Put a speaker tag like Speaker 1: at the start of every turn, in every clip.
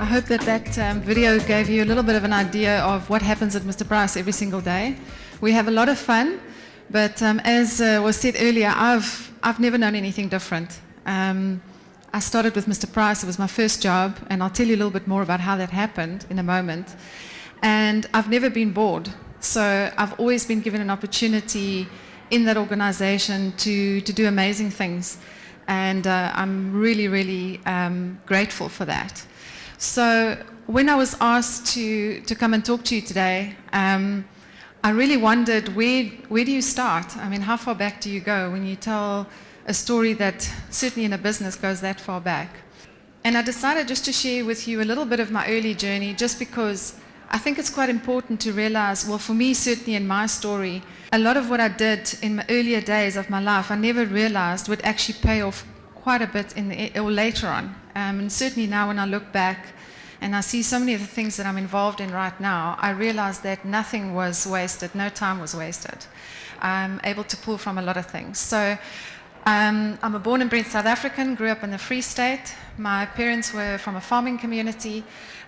Speaker 1: I hope that video gave you a little bit of an idea of what happens at Mr. Price every single day. We have a lot of fun, but as was said earlier, I've never known anything different. I started with Mr. Price, it was my first job, and I'll tell you a little bit more about how that happened in a moment. And I've never been bored, so I've always been given an opportunity in that organization to do amazing things. And I'm really, really grateful for that. So when I was asked to come and talk to you today, I really wondered, where do you start? I mean, how far back do you go when you tell a story that certainly in a business goes that far back? And I decided just to share with you a little bit of my early journey, just because I think it's quite important to realize, well, for me, certainly in my story, a lot of what I did in my earlier days of my life, I never realized would actually pay off quite a bit or later on. And certainly now when I look back and I see so many of the things that I'm involved in right now, I realize that nothing was wasted, no time was wasted. I'm able to pull from a lot of things. So I'm a born and bred South African, grew up in the Free State. My parents were from a farming community,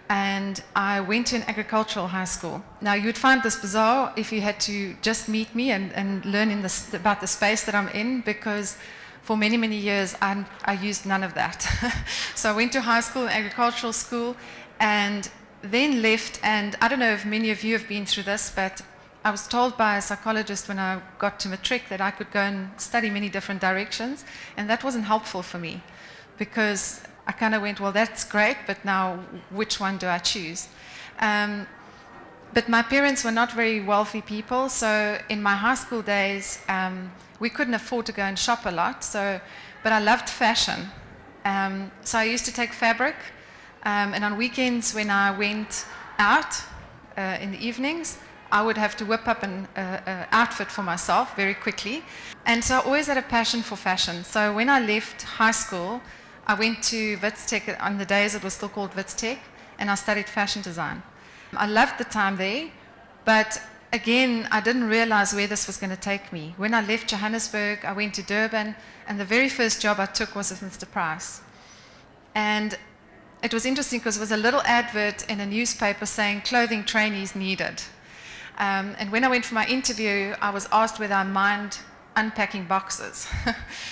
Speaker 1: and I went to an agricultural high school. Now, you would find this bizarre if you had to just meet me and learn about the space that I'm in, because for many, many years, I used none of that. So I went to high school, agricultural school, and then left, and I don't know if many of you have been through this, but I was told by a psychologist when I got to matric that I could go and study many different directions, and that wasn't helpful for me, because I kind of went, well, that's great, but now which one do I choose? But my parents were not very wealthy people, so in my high school days, we couldn't afford to go and shop a lot, but I loved fashion. So I used to take fabric, and on weekends when I went out in the evenings, I would have to whip up an outfit for myself very quickly. And so I always had a passion for fashion. So when I left high school, I went to Wits Tech. On the days it was still called Wits Tech, and I studied fashion design. I loved the time there, but again, I didn't realize where this was going to take me. When I left Johannesburg, I went to Durban, and the very first job I took was with Mr. Price. And it was interesting because it was a little advert in a newspaper saying clothing trainees needed. And when I went for my interview, I was asked whether I mind unpacking boxes.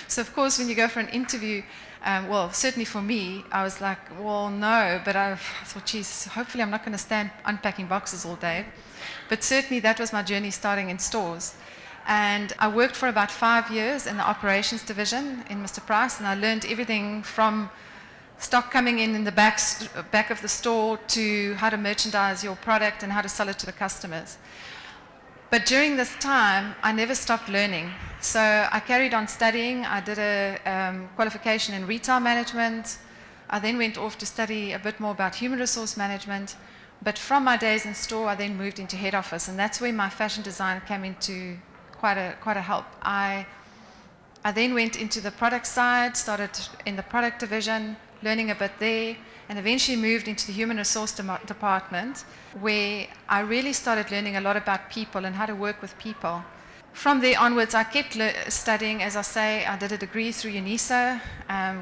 Speaker 1: So of course, when you go for an interview, well, certainly for me, I was like, well, no, but I thought, geez, hopefully I'm not going to stand unpacking boxes all day. But certainly that was my journey starting in stores. And I worked for about 5 years in the operations division in Mr. Price, and I learned everything from stock coming in the back of the store to how to merchandise your product and how to sell it to the customers. But during this time, I never stopped learning. So I carried on studying. I did a qualification in retail management. I then went off to study a bit more about human resource management. But from my days in store, I then moved into head office, and that's where my fashion design came into quite a help. I then went into the product side, started in the product division, learning a bit there, and eventually moved into the human resource department, where I really started learning a lot about people and how to work with people. From there onwards, I kept studying. As I say, I did a degree through UNISA,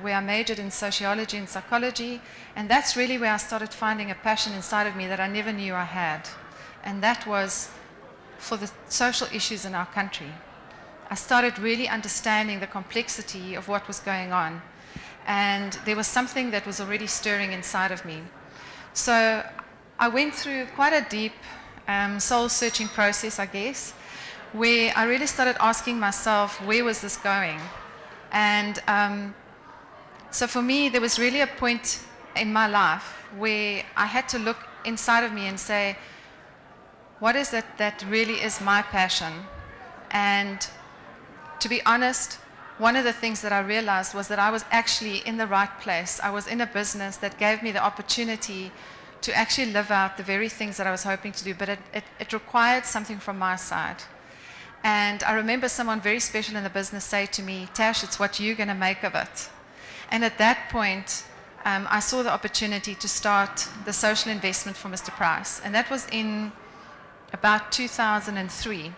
Speaker 1: where I majored in sociology and psychology, and that's really where I started finding a passion inside of me that I never knew I had, and that was for the social issues in our country. I started really understanding the complexity of what was going on, and there was something that was already stirring inside of me. So I went through quite a deep soul-searching process, I guess, where I really started asking myself, where was this going? And so for me, there was really a point in my life where I had to look inside of me and say, what is it that really is my passion? And to be honest, one of the things that I realized was that I was actually in the right place. I was in a business that gave me the opportunity to actually live out the very things that I was hoping to do, but it required something from my side. And I remember someone very special in the business say to me, Tash, it's what you're going to make of it. And at that point, I saw the opportunity to start the social investment for Mr. Price. And that was in about 2003.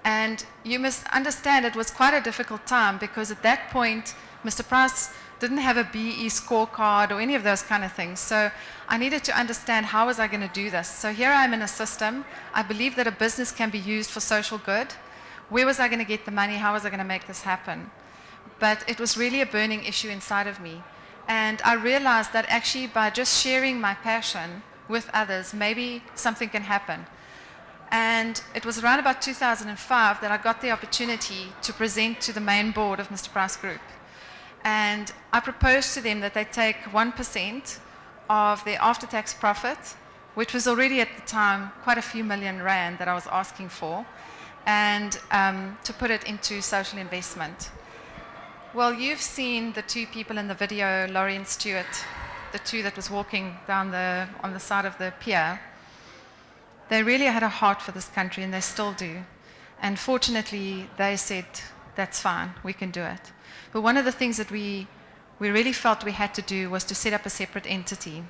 Speaker 1: And you must understand it was quite a difficult time because at that point, Mr. Price didn't have a BE scorecard or any of those kind of things. So I needed to understand how was I going to do this. So here I am in a system. I believe that a business can be used for social good. Where was I going to get the money? How was I going to make this happen? But it was really a burning issue inside of me. And I realized that actually by just sharing my passion with others, maybe something can happen. And it was around about 2005 that I got the opportunity to present to the main board of Mr. Price Group. And I proposed to them that they take 1% of their after-tax profit, which was already at the time quite a few million rand that I was asking for, and to put it into social investment. Well, you've seen the two people in the video, Laurie and Stuart, the two that was walking down on the side of the pier. They really had a heart for this country, and they still do. And fortunately, they said, that's fine, we can do it. But one of the things that we really felt we had to do was to set up a separate entity.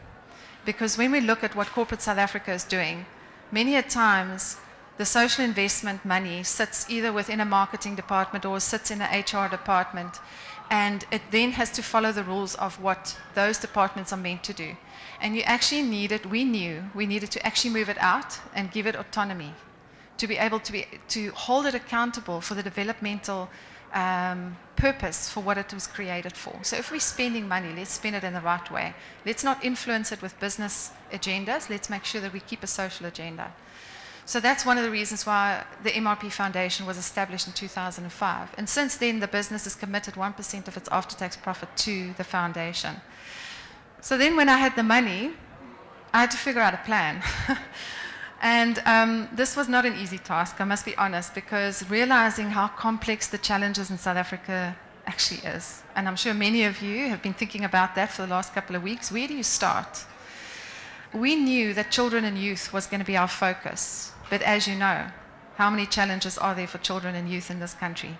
Speaker 1: Because when we look at what corporate South Africa is doing, many a times the social investment money sits either within a marketing department or sits in an HR department, and it then has to follow the rules of what those departments are meant to do. And you actually needed, we knew, we needed to actually move it out and give it autonomy, to be able to hold it accountable for the developmental purpose for what it was created for. So if we're spending money, let's spend it in the right way. Let's not influence it with business agendas. Let's make sure that we keep a social agenda. So that's one of the reasons why the MRP Foundation was established in 2005. And since then, the business has committed 1% of its after-tax profit to the foundation. So then when I had the money, I had to figure out a plan. And this was not an easy task, I must be honest, because realizing how complex the challenges in South Africa actually is. And I'm sure many of you have been thinking about that for the last couple of weeks. Where do you start? We knew that children and youth was going to be our focus. But as you know, how many challenges are there for children and youth in this country?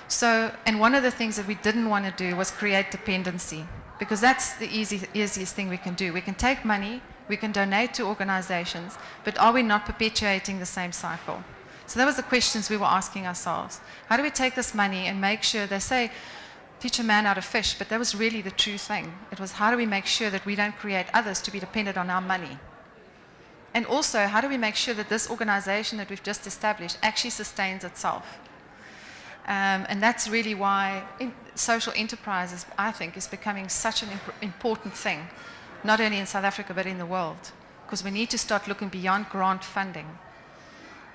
Speaker 1: So, and one of the things that we didn't want to do was create dependency, because that's the easiest thing we can do. We can take money, we can donate to organizations, but are we not perpetuating the same cycle? So that was the questions we were asking ourselves. How do we take this money and make sure, they say, teach a man how to fish, but that was really the true thing. It was how do we make sure that we don't create others to be dependent on our money? And also, how do we make sure that this organization that we've just established actually sustains itself? And that's really why social enterprises, I think, is becoming such an important thing, not only in South Africa, but in the world, because we need to start looking beyond grant funding.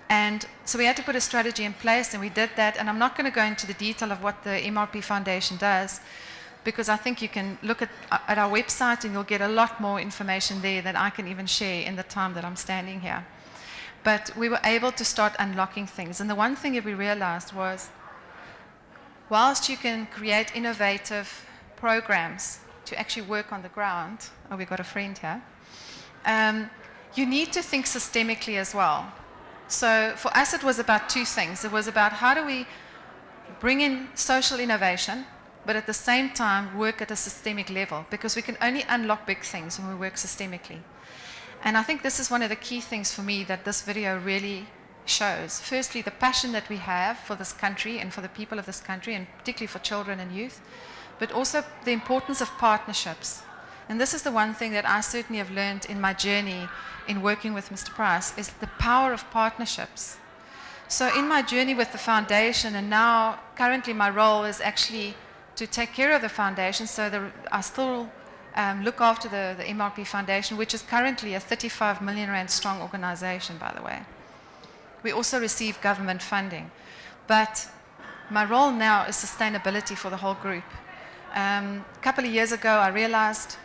Speaker 1: And so we had to put a strategy in place, and we did that. And I'm not going to go into the detail of what the MRP Foundation does, because I think you can look at our website and you'll get a lot more information there than I can even share in the time that I'm standing here. But we were able to start unlocking things. And the one thing that we realized was, whilst you can create innovative programs to actually work on the ground, oh, we've got a friend here, you need to think systemically as well. So for us, it was about two things. It was about how do we bring in social innovation, but at the same time work at a systemic level, because we can only unlock big things when we work systemically. And I think this is one of the key things for me that this video really shows. Firstly, the passion that we have for this country and for the people of this country, and particularly for children and youth, but also the importance of partnerships. And this is the one thing that I certainly have learned in my journey in working with Mr. Price, is the power of partnerships. So in my journey with the foundation, and now currently my role is actually to take care of the foundation, so I still look after the MRP Foundation, which is currently a 35 million rand strong organization, by the way. We also receive government funding. But my role now is sustainability for the whole group. A couple of years ago, I realized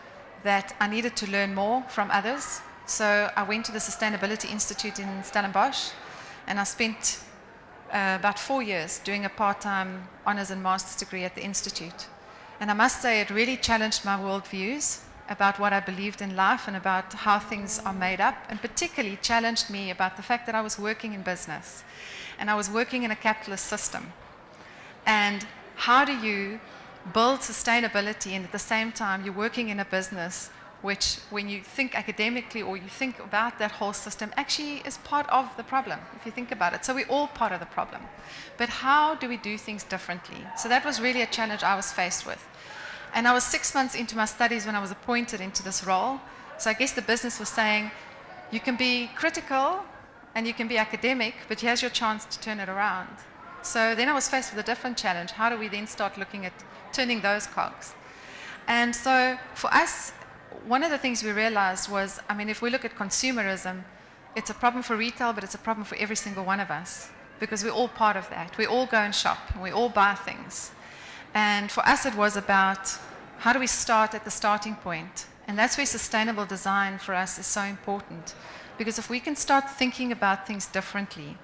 Speaker 1: that I needed to learn more from others. So I went to the Sustainability Institute in Stellenbosch, and I spent about 4 years doing a part-time honors and master's degree at the Institute. And I must say it really challenged my worldviews about what I believed in life and about how things are made up, and particularly challenged me about the fact that I was working in business and I was working in a capitalist system. And how do you build sustainability and at the same time you're working in a business which when you think academically or you think about that whole system, actually is part of the problem, if you think about it. So we're all part of the problem. But how do we do things differently? So that was really a challenge I was faced with. And I was 6 months into my studies when I was appointed into this role. So I guess the business was saying, you can be critical and you can be academic, but here's your chance to turn it around. So then I was faced with a different challenge. How do we then start looking at turning those cogs? And so for us, one of the things we realized was, I mean, if we look at consumerism, it's a problem for retail, but it's a problem for every single one of us, because we're all part of that. We all go and shop, and we all buy things. And for us, it was about how do we start at the starting point? And that's where sustainable design for us is so important. Because if we can start thinking about things differently,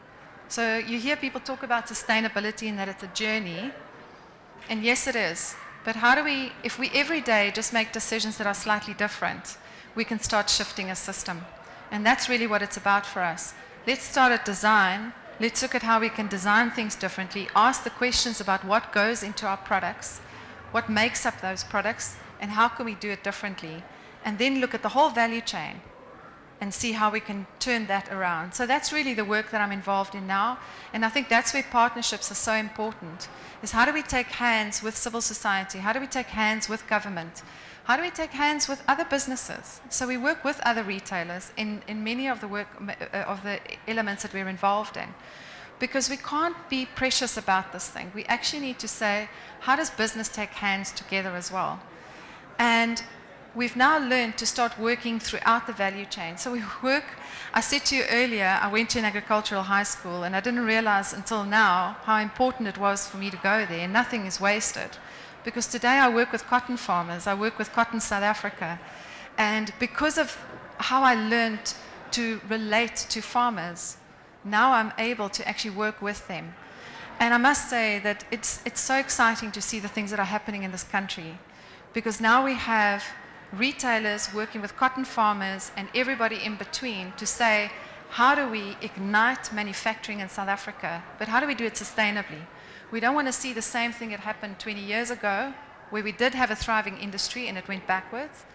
Speaker 1: so you hear people talk about sustainability and that it's a journey, and yes, it is. But how do we, if we every day just make decisions that are slightly different, we can start shifting a system. And that's really what it's about for us. Let's start at design. Let's look at how we can design things differently, ask the questions about what goes into our products, what makes up those products, and how can we do it differently. And then look at the whole value chain and see how we can turn that around. So that's really the work that I'm involved in now. And I think that's where partnerships are so important, is how do we take hands with civil society? How do we take hands with government? How do we take hands with other businesses? So we work with other retailers in many of the work, of the elements that we're involved in. Because we can't be precious about this thing. We actually need to say, how does business take hands together as well? And we've now learned to start working throughout the value chain. So we work, I said to you earlier, I went to an agricultural high school and I didn't realize until now how important it was for me to go there. Nothing is wasted. Because today I work with cotton farmers, I work with Cotton South Africa. And because of how I learned to relate to farmers, now I'm able to actually work with them. And I must say that it's so exciting to see the things that are happening in this country. Because now we have retailers working with cotton farmers and everybody in between to say, how do we ignite manufacturing in South Africa, but how do we do it sustainably? We don't want to see the same thing that happened 20 years ago, where we did have a thriving industry and it went backwards.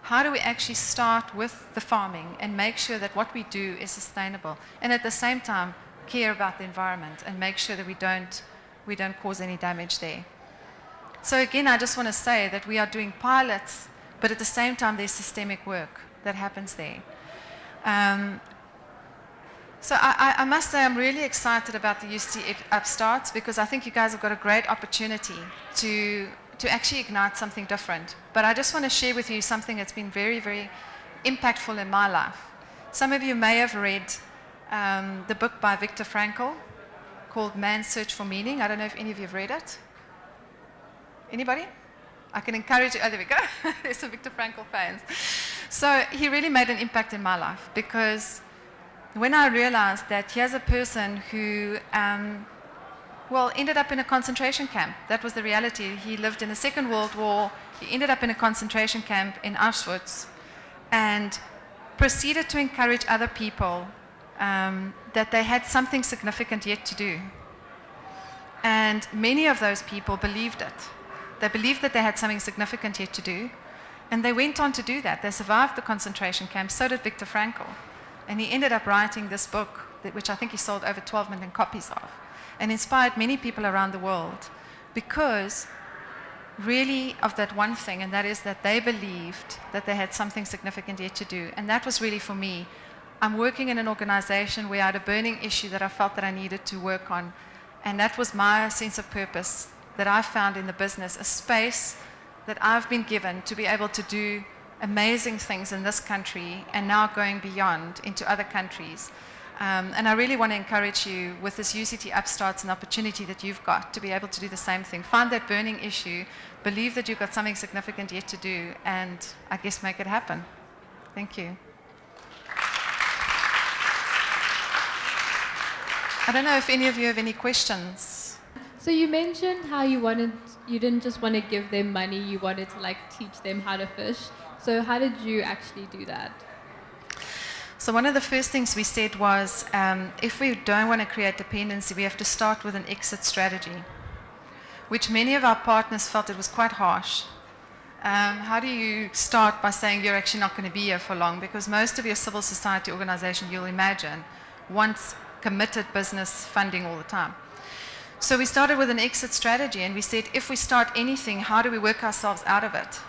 Speaker 1: How do we actually start with the farming and make sure that what we do is sustainable, and at the same time care about the environment and make sure that we don't cause any damage there? So again, I just want to say that we are doing pilots, but at the same time, there's systemic work that happens there. So I must say I'm really excited about the UCT Upstarts, because I think you guys have got a great opportunity to actually ignite something different. But I just want to share with you something that's been very, very impactful in my life. Some of you may have read the book by Viktor Frankl called Man's Search for Meaning. I don't know if any of you have read it. Anybody? I can encourage you. Oh, there we go. There's some Viktor Frankl fans. So he really made an impact in my life, because when I realized that here's a person who, ended up in a concentration camp. That was the reality. He lived in the Second World War. He ended up in a concentration camp in Auschwitz and proceeded to encourage other people that they had something significant yet to do. And many of those people believed it. They believed that they had something significant yet to do, and they went on to do that. They survived the concentration camp. So did Viktor Frankl. And he ended up writing this book, which I think he sold over 12 million copies of, and inspired many people around the world because really of that one thing, and that is that they believed that they had something significant yet to do. And that was really for me. I'm working in an organization where I had a burning issue that I felt that I needed to work on, and that was my sense of purpose that I found in the business, a space that I've been given to be able to do amazing things in this country and now going beyond into other countries. And I really want to encourage you with this UCT Upstarts, an opportunity that you've got to be able to do the same thing. Find that burning issue, believe that you've got something significant yet to do, and I guess make it happen. Thank you. I don't know if any of you have any questions.
Speaker 2: So you mentioned how you didn't just want to give them money, you wanted to teach them how to fish. So how did you actually do that?
Speaker 1: So one of the first things we said was, if we don't want to create dependency, we have to start with an exit strategy, which many of our partners felt it was quite harsh. How do you start by saying you're actually not going to be here for long? Because most of your civil society organization, you'll imagine, wants committed business funding all the time. So we started with an exit strategy, and we said, if we start anything, how do we work ourselves out of it?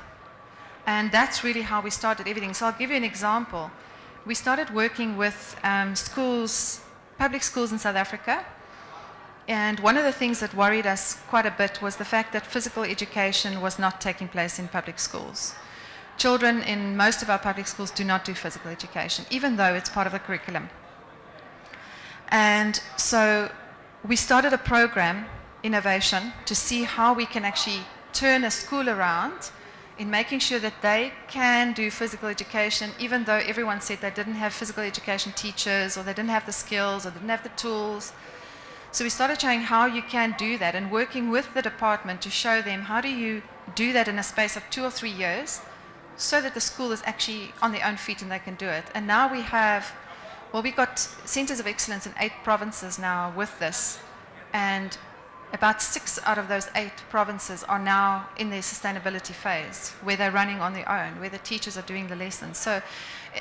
Speaker 1: And that's really how we started everything. So I'll give you an example. We started working with schools, public schools in South Africa. And one of the things that worried us quite a bit was the fact that physical education was not taking place in public schools. Children in most of our public schools do not do physical education, even though it's part of the curriculum. And so we started a program, Innovation, to see how we can actually turn a school around in making sure that they can do physical education, even though everyone said they didn't have physical education teachers, or they didn't have the skills, or didn't have the tools. So we started showing how you can do that, and working with the department to show them how do you do that in a space of 2 or 3 years so that the school is actually on their own feet and they can do it. And now we have, well, we've got centers of excellence in 8 provinces now with this, and about 6 out of those 8 provinces are now in their sustainability phase, where they're running on their own, where the teachers are doing the lessons. So,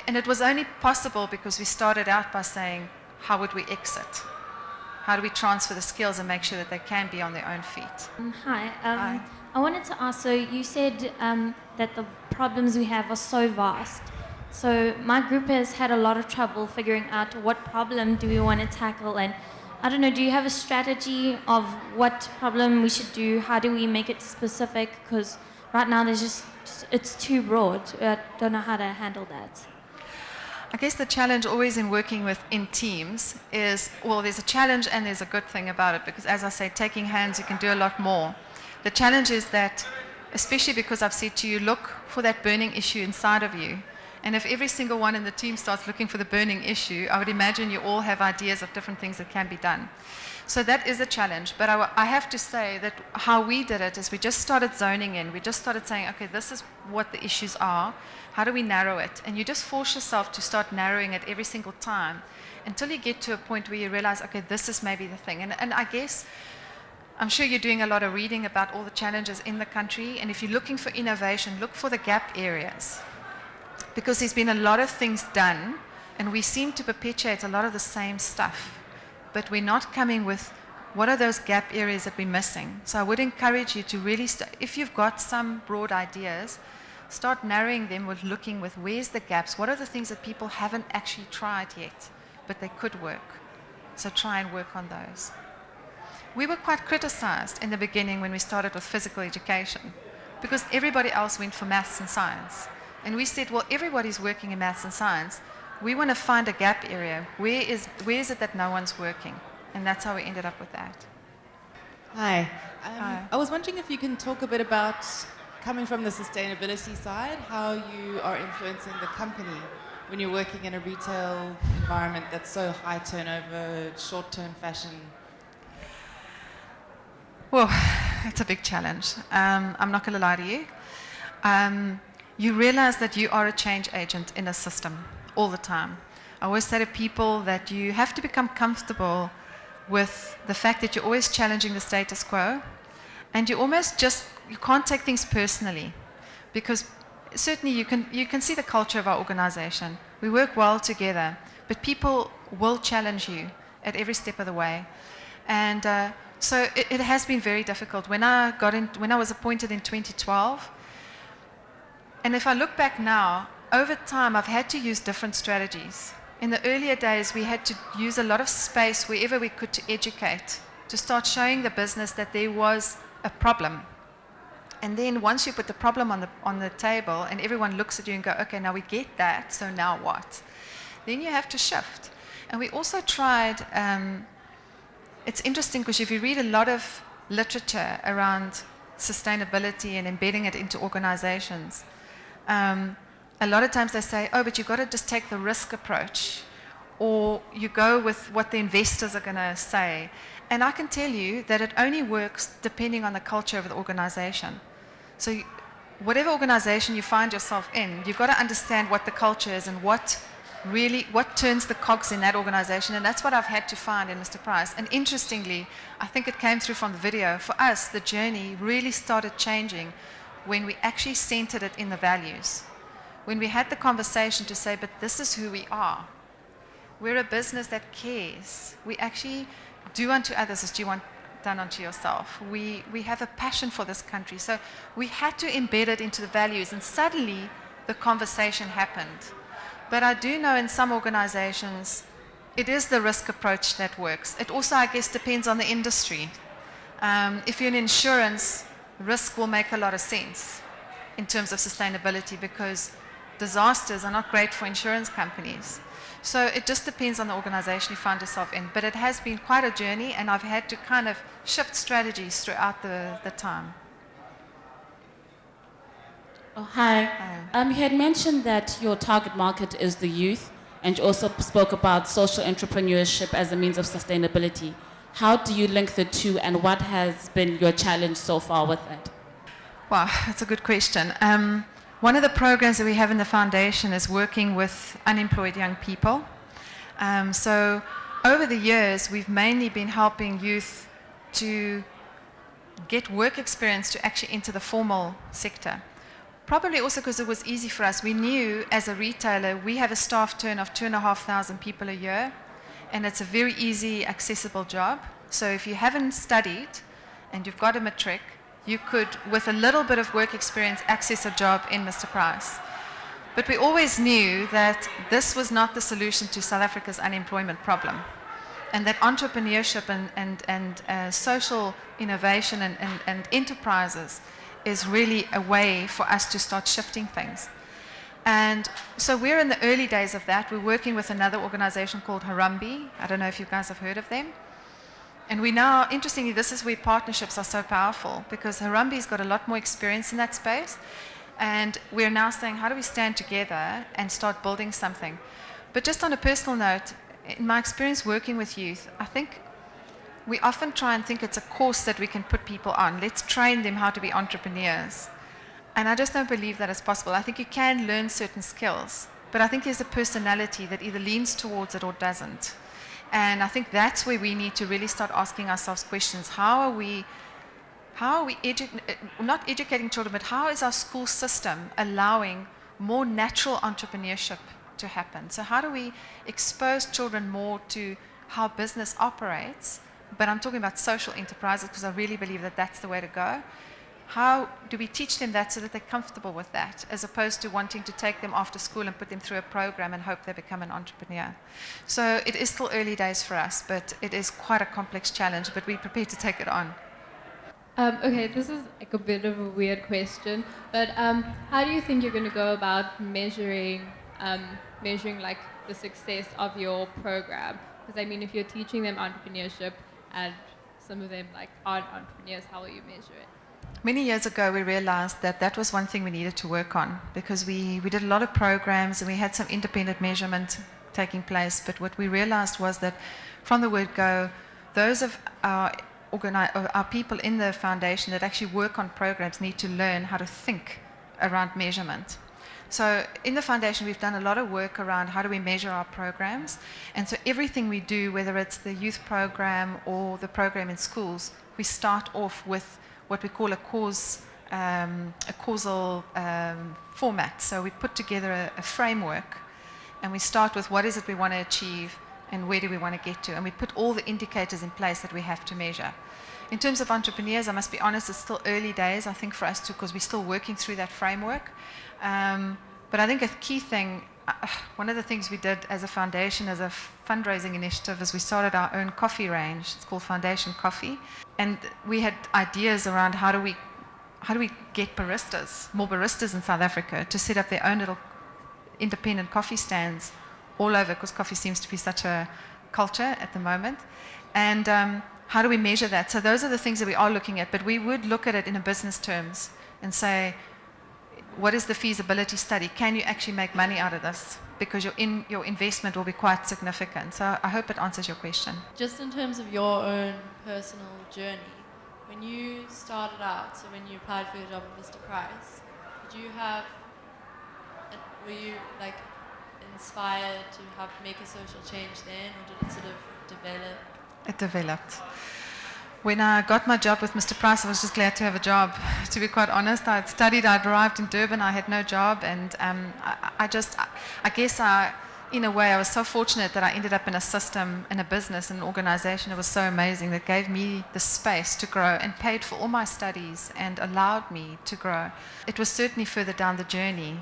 Speaker 1: and it was only possible because we started out by saying, how would we exit? How do we transfer the skills and make sure that they can be on their own feet?
Speaker 3: Hi.
Speaker 1: Hi.
Speaker 3: I wanted to ask, so you said that the problems we have are so vast. So my group has had a lot of trouble figuring out what problem do we want to tackle, and I don't know, do you have a strategy of what problem we should do? How do we make it specific? Because right now it's too broad. I don't know how to handle that.
Speaker 1: I guess the challenge always in working in teams is, well, there's a challenge and there's a good thing about it, because as I say, taking hands, you can do a lot more. The challenge is that, especially because I've said to you, look for that burning issue inside of you. And if every single one in the team starts looking for the burning issue, I would imagine you all have ideas of different things that can be done. So that is a challenge. But I have to say that how we did it is we just started zoning in. We just started saying, okay, this is what the issues are. How do we narrow it? And you just force yourself to start narrowing it every single time until you get to a point where you realize, okay, this is maybe the thing. And I guess, I'm sure you're doing a lot of reading about all the challenges in the country. And if you're looking for innovation, look for the gap areas. Because there's been a lot of things done, and we seem to perpetuate a lot of the same stuff. But we're not coming with what are those gap areas that we're missing. So I would encourage you to really, if you've got some broad ideas, start narrowing them with looking with where's the gaps, what are the things that people haven't actually tried yet, but they could work. So try and work on those. We were quite criticized in the beginning when we started with physical education, because everybody else went for maths and science. And we said, well, everybody's working in maths and science. We want to find a gap area. Where is it that no one's working? And that's how we ended up with that.
Speaker 4: Hi.
Speaker 1: Hi.
Speaker 4: I was wondering if you can talk a bit about, coming from the sustainability side, how you are influencing the company when you're working in a retail environment that's so high turnover, short-term fashion.
Speaker 1: Well, it's a big challenge. I'm not going to lie to you. You realize that you are a change agent in a system all the time. I always say to people that you have to become comfortable with the fact that you're always challenging the status quo, and you can't take things personally, because certainly you can see the culture of our organization. We work well together, but people will challenge you at every step of the way. And so it has been very difficult. When I was appointed in 2012, and if I look back now, over time I've had to use different strategies. In the earlier days, we had to use a lot of space wherever we could to educate, to start showing the business that there was a problem. And then once you put the problem on the table and everyone looks at you and go, okay, now we get that, so now what? Then you have to shift. And we also tried, it's interesting because if you read a lot of literature around sustainability and embedding it into organizations, a lot of times they say, oh, but you've got to just take the risk approach, or you go with what the investors are going to say. And I can tell you that it only works depending on the culture of the organization. So whatever organization you find yourself in, you've got to understand what the culture is and what turns the cogs in that organization. And that's what I've had to find in Mr. Price. And interestingly, I think it came through from the video, for us, the journey really started changing when we actually centered it in the values. When we had the conversation to say, but this is who we are. We're a business that cares. We actually do unto others as you want done unto yourself. We have a passion for this country. So we had to embed it into the values, and suddenly the conversation happened. But I do know in some organizations, it is the risk approach that works. It also, I guess, depends on the industry. If you're in insurance, risk will make a lot of sense in terms of sustainability, because disasters are not great for insurance companies. So it just depends on the organization you find yourself in. But it has been quite a journey, and I've had to kind of shift strategies throughout the time.
Speaker 5: Oh, hi. You had mentioned that your target market is the youth, and you also spoke about social entrepreneurship as a means of sustainability. How do you link the two, and what has been your challenge so far with that?
Speaker 1: Wow, that's a good question. One of the programs that we have in the foundation is working with unemployed young people. So over the years, we've mainly been helping youth to get work experience to actually enter the formal sector. Probably also because it was easy for us. We knew as a retailer, we have a staff turn of 2,500 people a year, and it's a very easy, accessible job. So if you haven't studied and you've got a matric, you could, with a little bit of work experience, access a job in Mr. Price. But we always knew that this was not the solution to South Africa's unemployment problem, and that entrepreneurship and social innovation and enterprises is really a way for us to start shifting things. And so we're in the early days of that. We're working with another organization called Harambee. I don't know if you guys have heard of them. And we now, interestingly, this is where partnerships are so powerful, because Harambee's got a lot more experience in that space. And we're now saying, how do we stand together and start building something? But just on a personal note, in my experience working with youth, I think we often try and think it's a course that we can put people on. Let's train them how to be entrepreneurs. And I just don't believe that is possible. I think you can learn certain skills, but I think there's a personality that either leans towards it or doesn't. And I think that's where we need to really start asking ourselves questions. How are we not educating children, but how is our school system allowing more natural entrepreneurship to happen? So how do we expose children more to how business operates? But I'm talking about social enterprises, because I really believe that that's the way to go. How do we teach them that so that they're comfortable with that, as opposed to wanting to take them after school and put them through a program and hope they become an entrepreneur? So it is still early days for us, but it is quite a complex challenge, but we're prepared to take it on.
Speaker 2: Okay, this is like a bit of a weird question, but how do you think you're going to go about measuring like the success of your program? Because I mean, if you're teaching them entrepreneurship and some of them like aren't entrepreneurs, how will you measure it?
Speaker 1: Many years ago, we realized that that was one thing we needed to work on, because we did a lot of programs and we had some independent measurement taking place. But what we realized was that from the word go, those of our people in the foundation that actually work on programs need to learn how to think around measurement. So in the foundation, we've done a lot of work around how do we measure our programs. And so everything we do, whether it's the youth program or the program in schools, we start off with what we call a causal format. So we put together a framework, and we start with what is it we want to achieve and where do we want to get to. And we put all the indicators in place that we have to measure. In terms of entrepreneurs, I must be honest, it's still early days, I think, for us too, because we're still working through that framework. But I think a key thing, one of the things we did as a foundation, as a fundraising initiative, is we started our own coffee range. It's called Foundation Coffee. And we had ideas around how do we get baristas, more baristas in South Africa, to set up their own little independent coffee stands all over, because coffee seems to be such a culture at the moment. And how do we measure that? So those are the things that we are looking at, but we would look at it in a business terms and say, what is the feasibility study? Can you actually make money out of this? Because your investment will be quite significant. So I hope it answers your question.
Speaker 6: Just in terms of your own personal journey, when you started out, so when you applied for your job at Mr. Price, were you like inspired to make a social change then, or did it sort of develop?
Speaker 1: It developed. When I got my job with Mr. Price, I was just glad to have a job. To be quite honest, I had studied, I'd arrived in Durban, I had no job, and I guess in a way, I was so fortunate that I ended up in a system, in a business, in an organization that was so amazing that gave me the space to grow and paid for all my studies and allowed me to grow. It was certainly further down the journey,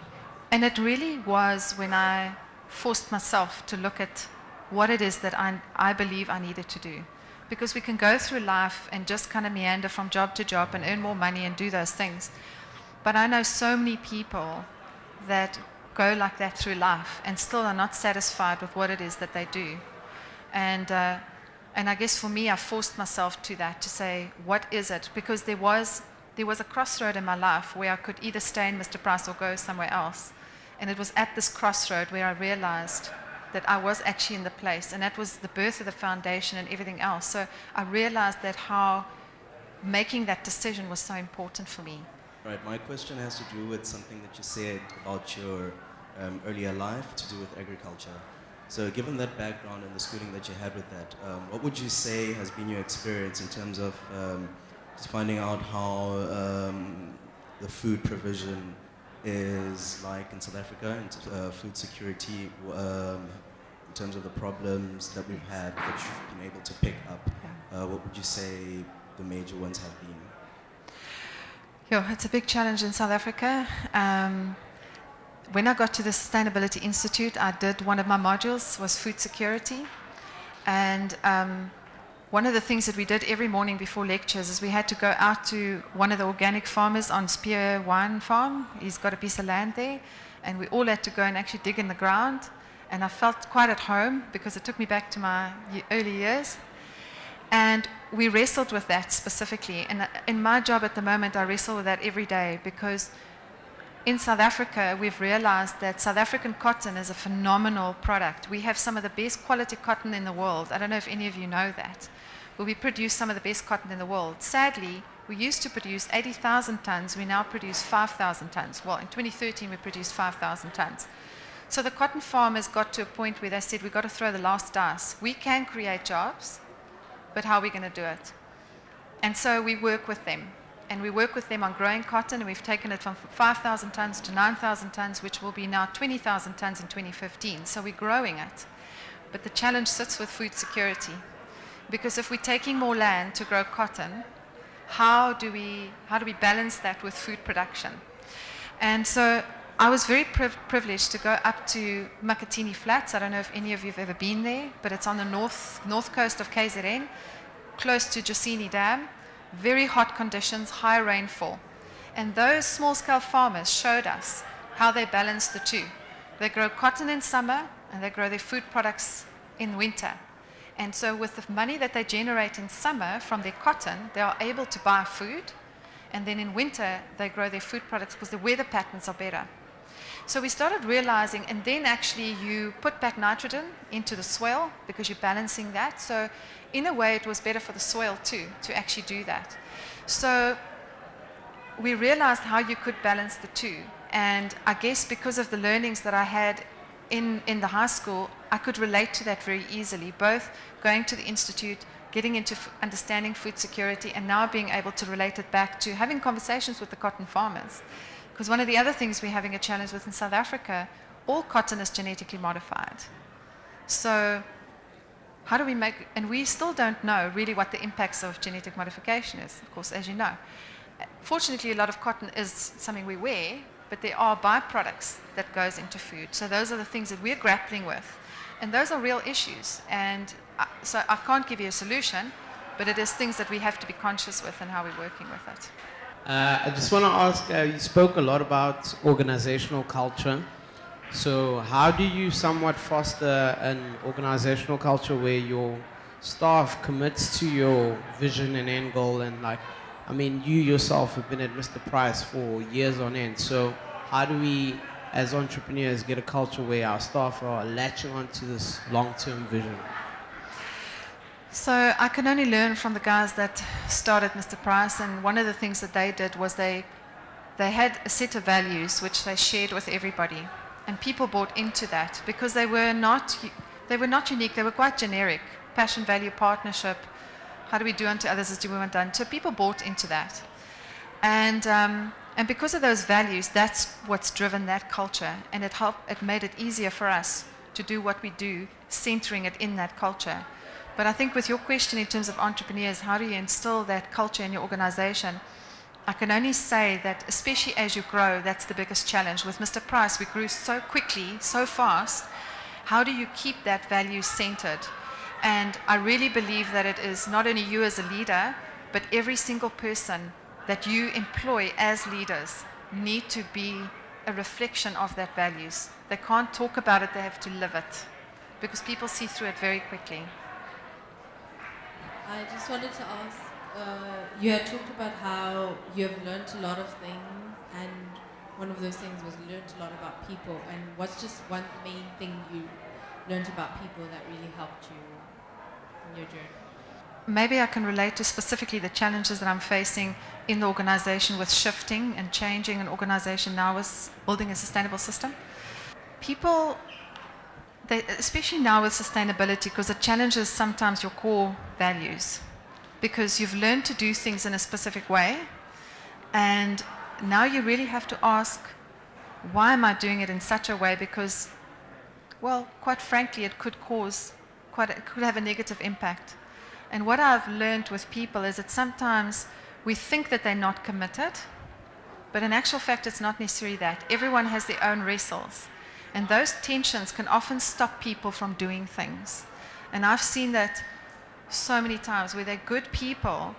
Speaker 1: and it really was when I forced myself to look at what it is that I believe I needed to do. Because we can go through life and just kind of meander from job to job and earn more money and do those things. But I know so many people that go like that through life and still are not satisfied with what it is that they do. And I guess for me, I forced myself to that, to say, what is it? Because there was a crossroad in my life where I could either stay in Mr. Price or go somewhere else. And it was at this crossroad where I realized that I was actually in the place, and that was the birth of the foundation and everything else. So I realized that how making that decision was so important for me.
Speaker 7: Right, my question has to do with something that you said about your earlier life to do with agriculture. So given that background and the schooling that you had with that, what would you say has been your experience in terms of just finding out how the food provision is like in South Africa, and food security, in terms of the problems that we've had that you've been able to pick up? What would you say the major ones have been?
Speaker 1: Yeah, it's a big challenge in South Africa. When I got to the Sustainability Institute, I did one of my modules was food security, and one of the things that we did every morning before lectures is we had to go out to one of the organic farmers on Spear Wine Farm. He's got a piece of land there, and we all had to go and actually dig in the ground. And I felt quite at home because it took me back to my early years. And we wrestled with that specifically. And in my job at the moment, I wrestle with that every day because in South Africa, we've realized that South African cotton is a phenomenal product. We have some of the best quality cotton in the world. I don't know if any of you know that. But we produce some of the best cotton in the world. Sadly, we used to produce 80,000 tons. We now produce 5,000 tons. Well, in 2013, we produced 5,000 tons. So the cotton farmers got to a point where they said, we've got to throw the last dice. We can create jobs, but how are we going to do it? And so we work with them. And we work with them on growing cotton, and we've taken it from 5,000 tons to 9,000 tons, which will be now 20,000 tons in 2015. So we're growing it. But the challenge sits with food security. Because if we're taking more land to grow cotton, how do we balance that with food production? And so I was very privileged to go up to Makatini Flats. I don't know if any of you have ever been there, but it's on the north coast of KZN, close to Josini Dam. Very hot conditions, high rainfall. And those small-scale farmers showed us how they balance the two. They grow cotton in summer, and they grow their food products in winter. And so with the money that they generate in summer from their cotton, they are able to buy food. And then in winter, they grow their food products because the weather patterns are better. So we started realizing, and then actually you put back nitrogen into the soil because you're balancing that. So in a way, it was better for the soil too, to actually do that. So we realized how you could balance the two. And I guess because of the learnings that I had in the high school, I could relate to that very easily, both going to the institute, getting into understanding food security, and now being able to relate it back to having conversations with the cotton farmers. Because one of the other things we're having a challenge with in South Africa, all cotton is genetically modified. So how do we make, and we still don't know really what the impacts of genetic modification is, of course, as you know. Fortunately, a lot of cotton is something we wear, but there are byproducts that goes into food. So those are the things that we're grappling with. And those are real issues. And so I can't give you a solution, but it is things that we have to be conscious with and how we're working with it.
Speaker 8: I just want to ask, you spoke a lot about organizational culture. So how do you somewhat foster an organizational culture where your staff commits to your vision and end goal? And like, I mean, you yourself have been at Mr. Price for years on end. So how do we, as entrepreneurs, get a culture where our staff are latching onto this long-term vision?
Speaker 1: So I can only learn from the guys that started Mr. Price, and one of the things that they did was they had a set of values which they shared with everybody, and people bought into that because they were not unique. They were quite generic: passion, value, partnership, How do we do unto others as we want done? So people bought into that. And because of those values, that's what's driven that culture. And it made it easier for us to do what we do, centering it in that culture. But I think with your question in terms of entrepreneurs, how do you instill that culture in your organization? I can only say that especially as you grow, that's the biggest challenge. With Mr. Price, we grew so quickly, so fast. How do you keep that value centered? And I really believe that it is not only you as a leader, but every single person that you employ as leaders need to be a reflection of that values. They can't talk about it, they have to live it, because people see through it very quickly.
Speaker 9: I just wanted to ask, you had talked about how you have learned a lot of things, and one of those things was learned a lot about people. And what's just one main thing you learned about people that really helped you in your journey?
Speaker 1: Maybe I can relate to specifically the challenges that I'm facing in the organization with shifting and changing an organization now with building a sustainable system. People, especially now with sustainability, because it challenges sometimes your core values, because you've learned to do things in a specific way, and now you really have to ask, why am I doing it in such a way? Because, well, quite frankly, it could have a negative impact. And what I've learned with people is that sometimes we think that they're not committed, but in actual fact, it's not necessarily that. Everyone has their own wrestles. And those tensions can often stop people from doing things. And I've seen that so many times where they're good people,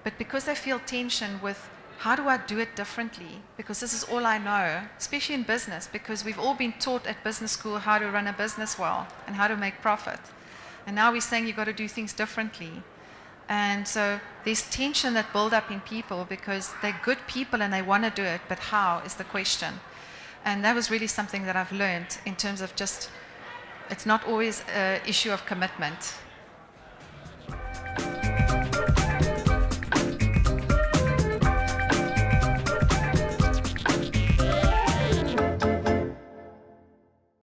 Speaker 1: but because they feel tension with, how do I do it differently? Because this is all I know, especially in business, because we've all been taught at business school how to run a business well and how to make profit. And now we're saying you've got to do things differently. And so there's tension that builds up in people because they're good people and they want to do it, but how is the question? And that was really something that I've learned in terms of just, it's not always an issue of commitment.